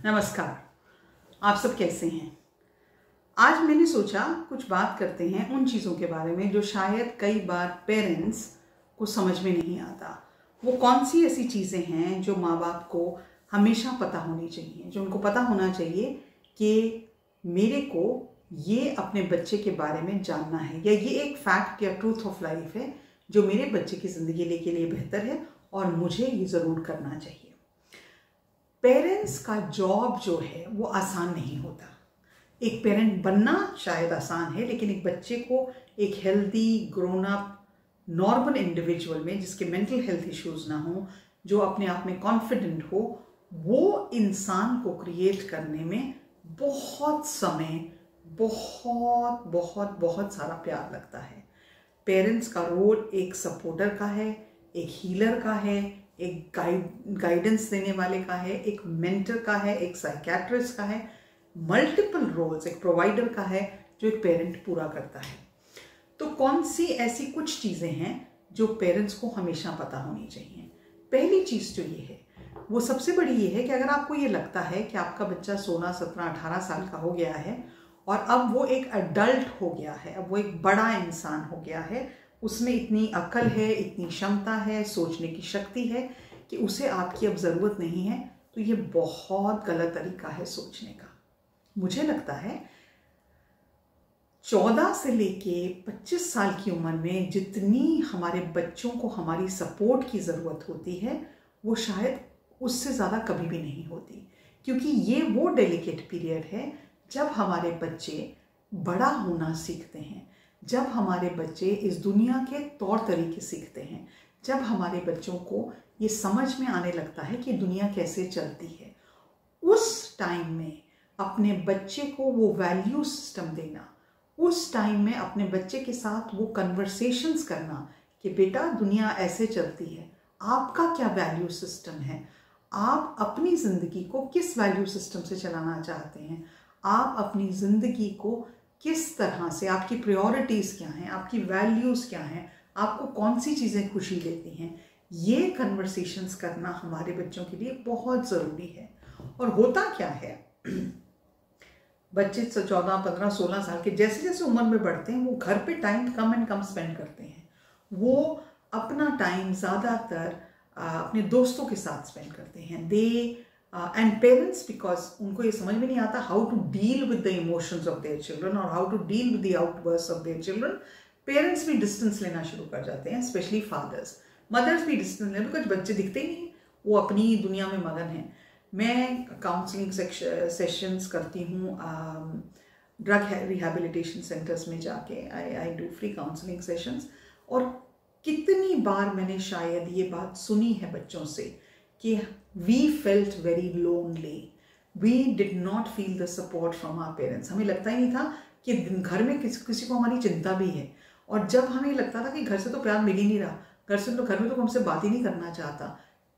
नमस्कार। आप सब कैसे हैं? आज मैंने सोचा कुछ बात करते हैं उन चीज़ों के बारे में जो शायद कई बार पेरेंट्स को समझ में नहीं आता। वो कौन सी ऐसी चीज़ें हैं जो माँ बाप को हमेशा पता होनी चाहिए, जो उनको पता होना चाहिए कि मेरे को ये अपने बच्चे के बारे में जानना है, या ये एक फैक्ट या ट्रूथ ऑफ लाइफ है जो मेरे बच्चे की ज़िंदगी के लिए बेहतर है और मुझे ये ज़रूर करना चाहिए। पेरेंट्स का जॉब जो है वो आसान नहीं होता। एक पेरेंट बनना शायद आसान है, लेकिन एक बच्चे को एक healthy grown up normal individual में, जिसके मेंटल हेल्थ इश्यूज ना हो, जो अपने आप में कॉन्फिडेंट हो, वो इंसान को क्रिएट करने में बहुत समय, बहुत बहुत बहुत सारा प्यार लगता है। पेरेंट्स का रोल एक सपोर्टर का है, एक हीलर का है, एक गाइडेंस देने वाले का है, एक मेंटर का है, एक साइकियाट्रिस्ट का है, मल्टीपल रोल्स एक प्रोवाइडर का है जो एक पेरेंट पूरा करता है। तो कौन सी ऐसी कुछ चीज़ें हैं जो पेरेंट्स को हमेशा पता होनी चाहिए? पहली चीज़ जो ये है, वो सबसे बड़ी ये है कि अगर आपको ये लगता है कि आपका बच्चा 16, 17, 18 साल का हो गया है और अब वो एक अडल्ट हो गया है, अब वो एक बड़ा इंसान हो गया है, उसमें इतनी अक्ल है, इतनी क्षमता है, सोचने की शक्ति है कि उसे आपकी अब ज़रूरत नहीं है, तो ये बहुत गलत तरीका है सोचने का। मुझे लगता है 14 से लेके 25 साल की उम्र में जितनी हमारे बच्चों को हमारी सपोर्ट की ज़रूरत होती है, वो शायद उससे ज़्यादा कभी भी नहीं होती, क्योंकि ये वो डेलिकेट पीरियड है जब हमारे बच्चे बड़ा होना सीखते हैं, जब हमारे बच्चे इस दुनिया के तौर तरीके सीखते हैं, जब हमारे बच्चों को ये समझ में आने लगता है कि दुनिया कैसे चलती है। उस टाइम में अपने बच्चे को वो वैल्यू सिस्टम देना, उस टाइम में अपने बच्चे के साथ वो कन्वर्सेशंस करना कि बेटा दुनिया ऐसे चलती है, आपका क्या वैल्यू सिस्टम है, आप अपनी ज़िंदगी को किस वैल्यू सिस्टम से चलाना चाहते हैं, आप अपनी ज़िंदगी को किस तरह से, आपकी प्रायोरिटीज़ क्या हैं, आपकी वैल्यूज़ क्या हैं, आपको कौन सी चीज़ें खुशी देती हैं, ये कन्वर्सेशंस करना हमारे बच्चों के लिए बहुत ज़रूरी है। और होता क्या है, बच्चे 14, 15, 16 साल के जैसे जैसे उम्र में बढ़ते हैं, वो घर पे time come and come spend करते हैं। वो अपना टाइम ज़्यादातर अपने दोस्तों के साथ स्पेंड करते हैं। एंड पेरेंट्स, बिकॉज उनको ये समझ में नहीं आता how to deal with the emotions of their children और how to deal with the outburst of their children, parents भी डिस्टेंस लेना शुरू कर जाते हैं, स्पेशली फादर्स। मदर्स भी डिस्टेंस लेते, कुछ बच्चे दिखते ही नहीं, वो अपनी दुनिया में मगन हैं। मैं काउंसलिंग सेशंस करती हूँ ड्रग रिहैबिलिटेशन सेंटर्स में जाके। I do free counselling sessions, और कितनी बार मैंने शायद ये बात सुनी है बच्चों से कि we felt very lonely, we did not feel the support from our parents. हमें लगता ही नहीं था कि घर में किसी को हमारी चिंता भी है, और जब हमें लगता था कि घर से तो प्यार मिल ही नहीं रहा, घर में तो हमसे बात ही नहीं करना चाहता,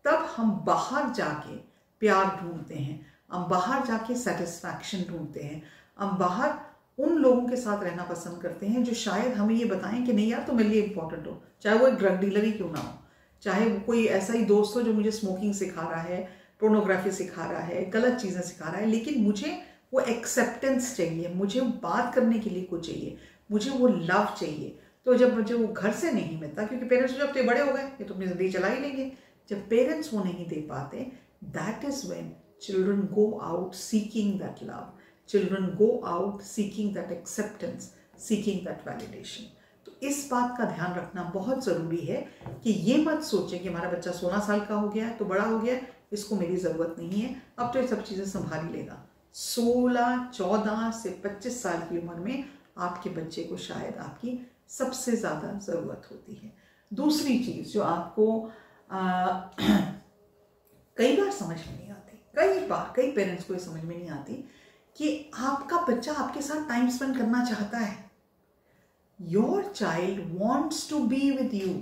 तब हम बाहर जाके प्यार ढूंढते हैं, हम बाहर जाके सेटिस्फैक्शन ढूंढते हैं, हम बाहर उन लोगों के साथ रहना पसंद करते हैं जो शायद हमें ये बताएं कि नहीं यार तो मेरे लिए इंपॉर्टेंट हो, चाहे वो एक ड्रग डीलर ही क्यों ना हो, चाहे वो कोई ऐसा ही दोस्त हो जो मुझे स्मोकिंग सिखा रहा है, पोर्नोग्राफी सिखा रहा है, गलत चीज़ें सिखा रहा है, लेकिन मुझे वो एक्सेप्टेंस चाहिए, मुझे बात करने के लिए कुछ चाहिए, मुझे वो लव चाहिए। तो जब मुझे वो घर से नहीं मिलता, क्योंकि पेरेंट्स जब तो बड़े हो गए, ये तो अपनी ज़िंदगी चला ही लेंगे, जब पेरेंट्स वो नहीं दे पाते, that is when children go out seeking that love, children go out seeking that acceptance, seeking that validation. तो इस बात का ध्यान रखना बहुत ज़रूरी है कि ये मत सोचें कि हमारा बच्चा 16 साल का हो गया है तो बड़ा हो गया है, इसको मेरी ज़रूरत नहीं है, अब तो ये सब चीज़ें संभाल ही लेगा। 16, 14 से 25 साल की उम्र में आपके बच्चे को शायद आपकी सबसे ज़्यादा ज़रूरत होती है। दूसरी चीज़ जो आपको कई बार समझ में नहीं आती, कई पेरेंट्स को ये समझ में नहीं आती कि आपका बच्चा आपके साथ टाइम स्पेंड करना चाहता है। Your child wants to be with you.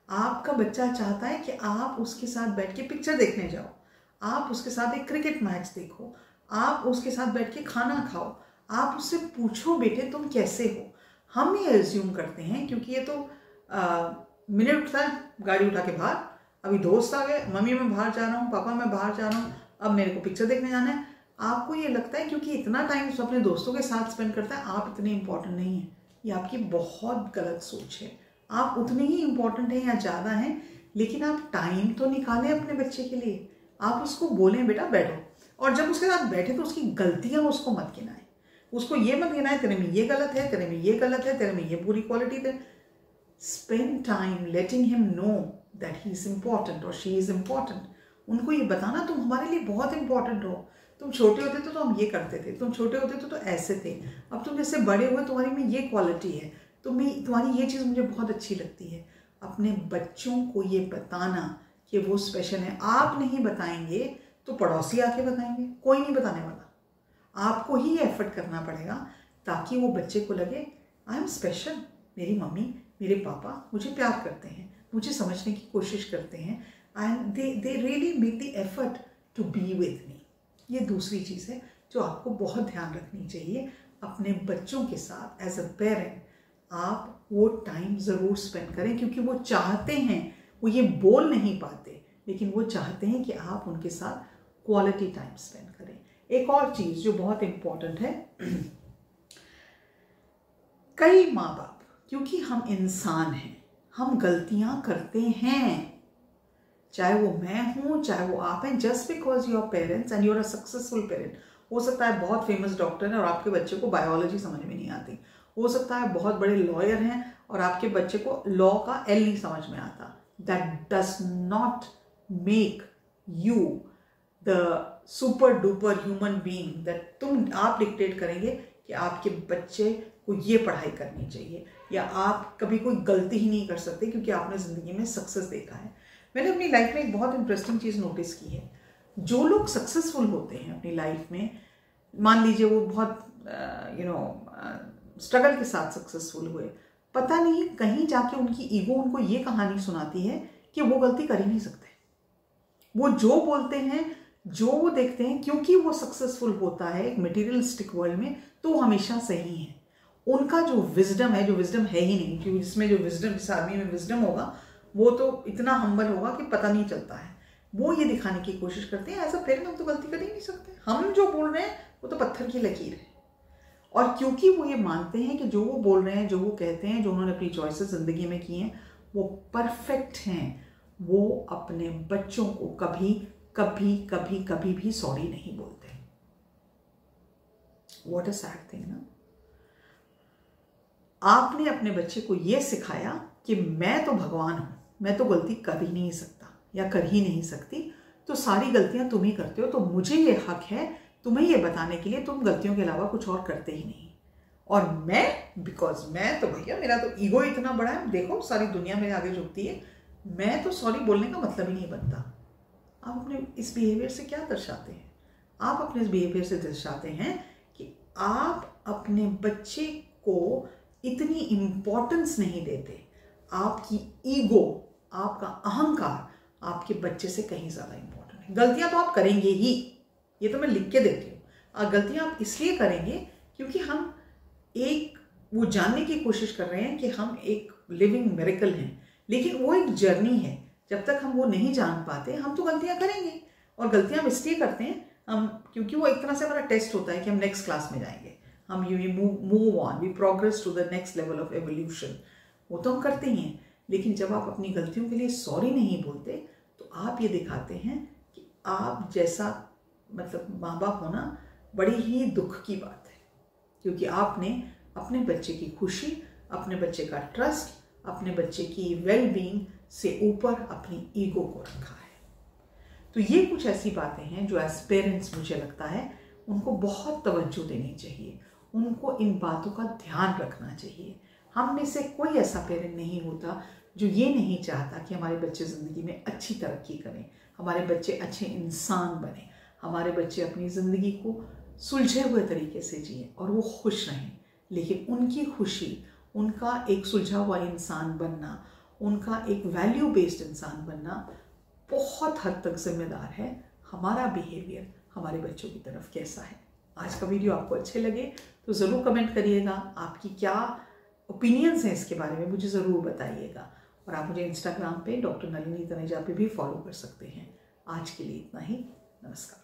आपका बच्चा चाहता है कि आप उसके साथ बैठ के पिक्चर देखने जाओ, आप उसके साथ एक क्रिकेट मैच देखो, आप उसके साथ बैठ के खाना खाओ, आप उससे पूछो बेटे तुम कैसे हो। हम ये एज्यूम करते हैं क्योंकि ये तो मिनट उठता है गाड़ी उठा के बाहर, अभी दोस्त आ गए, मम्मी मैं बाहर जा रहा हूँ, पापा मैं बाहर जा रहा हूँ, अब मेरे को पिक्चर देखने जाना है। आपको ये लगता है क्योंकि इतना टाइम अपने दोस्तों के साथ स्पेंड करता है आप इतने इंपॉर्टेंट नहीं हैं। ये आपकी बहुत गलत सोच है। आप उतने ही इंपॉर्टेंट हैं या ज़्यादा हैं, लेकिन आप टाइम तो निकालें अपने बच्चे के लिए। आप उसको बोलें बेटा बैठो, और जब उसके साथ बैठे तो उसकी गलतियाँ उसको मत गिनाएं। उसको ये मत गिनाएं तेरे में ये गलत है, तेरे में ये गलत है, तेरे में ये बुरी क्वालिटी है। Spend time letting him know that he is important और शी इज़ इम्पॉर्टेंट। उनको ये बताना तुम हमारे लिए बहुत इंपॉर्टेंट हो। तुम छोटे होते तो हम ये करते थे, तुम छोटे होते तो ऐसे थे, अब तुम जैसे बड़े हुए तुम्हारी में ये क्वालिटी है, तुम्हारी ये चीज़ मुझे बहुत अच्छी लगती है। अपने बच्चों को ये बताना कि वो स्पेशल है। आप नहीं बताएंगे तो पड़ोसी आके बताएंगे, कोई नहीं बताने वाला। आपको ही एफर्ट करना पड़ेगा ताकि वो बच्चे को लगे आई एम स्पेशल, मेरी मम्मी मेरे पापा मुझे प्यार करते हैं, मुझे समझने की कोशिश करते हैं, and they really make the effort to be with me. ये दूसरी चीज़ है जो आपको बहुत ध्यान रखनी चाहिए अपने बच्चों के साथ। एज अ पेरेंट आप वो टाइम ज़रूर स्पेंड करें, क्योंकि वो चाहते हैं, वो ये बोल नहीं पाते लेकिन वो चाहते हैं कि आप उनके साथ क्वालिटी टाइम स्पेंड करें। एक और चीज़ जो बहुत इम्पॉर्टेंट है, कई माँ बाप, क्योंकि हम इंसान हैं, हम गलतियां करते हैं, चाहे वो मैं हूं चाहे वो आप हैं। Just because you are parents and you are a successful parent, हो सकता है बहुत फेमस डॉक्टर हैं और आपके बच्चे को बायोलॉजी समझ में नहीं आती, हो सकता है बहुत बड़े लॉयर हैं और आपके बच्चे को लॉ का एल नहीं समझ में आता। That does not make you the super duper human being that आप डिक्टेट करेंगे कि आपके बच्चे को ये पढ़ाई करनी चाहिए, या आप कभी कोई गलती ही नहीं कर सकते क्योंकि आपने ज़िंदगी में सक्सेस देखा है। मैंने अपनी लाइफ में एक बहुत इंटरेस्टिंग चीज़ नोटिस की है, जो लोग सक्सेसफुल होते हैं अपनी लाइफ में, मान लीजिए वो बहुत स्ट्रगल के साथ सक्सेसफुल हुए, पता नहीं कहीं जाके उनकी ईगो उनको ये कहानी सुनाती है कि वो गलती कर ही नहीं सकते। वो जो बोलते हैं, जो वो देखते हैं, क्योंकि वो सक्सेसफुल होता है एक मटेरियलिस्टिक वर्ल्ड में, तो हमेशा सही है। उनका जो विजडम है, जो विजडम है ही नहीं, क्योंकि जिसमें जो विजडम, जिस आदमी में विजडम होगा वो तो इतना हम्बल होगा कि पता नहीं चलता है। वो ये दिखाने की कोशिश करते हैं एज अ पेरेंट हम तो गलती कर ही नहीं सकते, हम जो बोल रहे हैं वो तो पत्थर की लकीर है। और क्योंकि वो ये मानते हैं कि जो वो बोल रहे हैं, जो वो कहते हैं, जो उन्होंने अपनी चॉइसेस जिंदगी में की हैं वो परफेक्ट हैं, वो अपने बच्चों को कभी कभी कभी कभी भी सॉरी नहीं बोलते। व्हाट अ सैड थिंग ना। आपने अपने बच्चे को ये सिखाया कि मैं तो भगवान हूं, मैं तो गलती कर ही नहीं सकता या कर ही नहीं सकती, तो सारी गलतियां तुम ही करते हो, तो मुझे ये हक है तुम्हें ये बताने के लिए तुम गलतियों के अलावा कुछ और करते ही नहीं। और मैं, बिकॉज मैं तो भैया मेरा तो ईगो इतना बड़ा है, देखो सारी दुनिया मेरे आगे झुकती है, मैं तो सॉरी बोलने का मतलब ही नहीं बनता। आप अपने इस बिहेवियर से क्या दर्शाते हैं? आप अपने इस बिहेवियर से दर्शाते हैं कि आप अपने बच्चे को इतनी इम्पोर्टेंस नहीं देते। आपकी ईगो, आपका अहंकार आपके बच्चे से कहीं ज़्यादा इम्पोर्टेंट है। गलतियां तो आप करेंगे ही, ये तो मैं लिख के देती हूँ। गलतियां आप इसलिए करेंगे क्योंकि हम एक वो जानने की कोशिश कर रहे हैं कि हम एक लिविंग मिरेकल हैं, लेकिन वो एक जर्नी है। जब तक हम वो नहीं जान पाते हम तो गलतियां करेंगे, और गलतियां हम इसलिए करते हैं हम क्योंकि वो एक तरह से हमारा टेस्ट होता है कि हम नेक्स्ट क्लास में जाएंगे, हम you move on, we progress to the next level of evolution. वो तो हम करते ही हैं, लेकिन जब आप अपनी गलतियों के लिए सॉरी नहीं बोलते तो आप ये दिखाते हैं कि आप जैसा मतलब माँ बाप होना बड़ी ही दुख की बात है, क्योंकि आपने अपने बच्चे की खुशी, अपने बच्चे का ट्रस्ट, अपने बच्चे की वेल बीइंग से ऊपर अपनी ईगो को रखा है। तो ये कुछ ऐसी बातें हैं जो एज पेरेंट्स मुझे लगता है उनको बहुत तवज्जो देनी चाहिए, उनको इन बातों का ध्यान रखना चाहिए। हम में से कोई ऐसा पेरेंट नहीं होता जो ये नहीं चाहता कि हमारे बच्चे ज़िंदगी में अच्छी तरक्की करें, हमारे बच्चे अच्छे इंसान बने, हमारे बच्चे अपनी ज़िंदगी को सुलझे हुए तरीके से जिएं और वो खुश रहें। लेकिन उनकी खुशी, उनका एक सुलझा हुआ इंसान बनना, उनका एक वैल्यू बेस्ड इंसान बनना बहुत हद तक जिम्मेदार है हमारा बिहेवियर हमारे बच्चों की तरफ कैसा है। आज का वीडियो आपको अच्छे लगे तो ज़रूर कमेंट करिएगा, आपकी क्या ओपिनियंस हैं इसके बारे में मुझे ज़रूर बताइएगा। और आप मुझे इंस्टाग्राम पे डॉक्टर नलिनी तनेजा पे भी फॉलो कर सकते हैं। आज के लिए इतना ही, नमस्कार।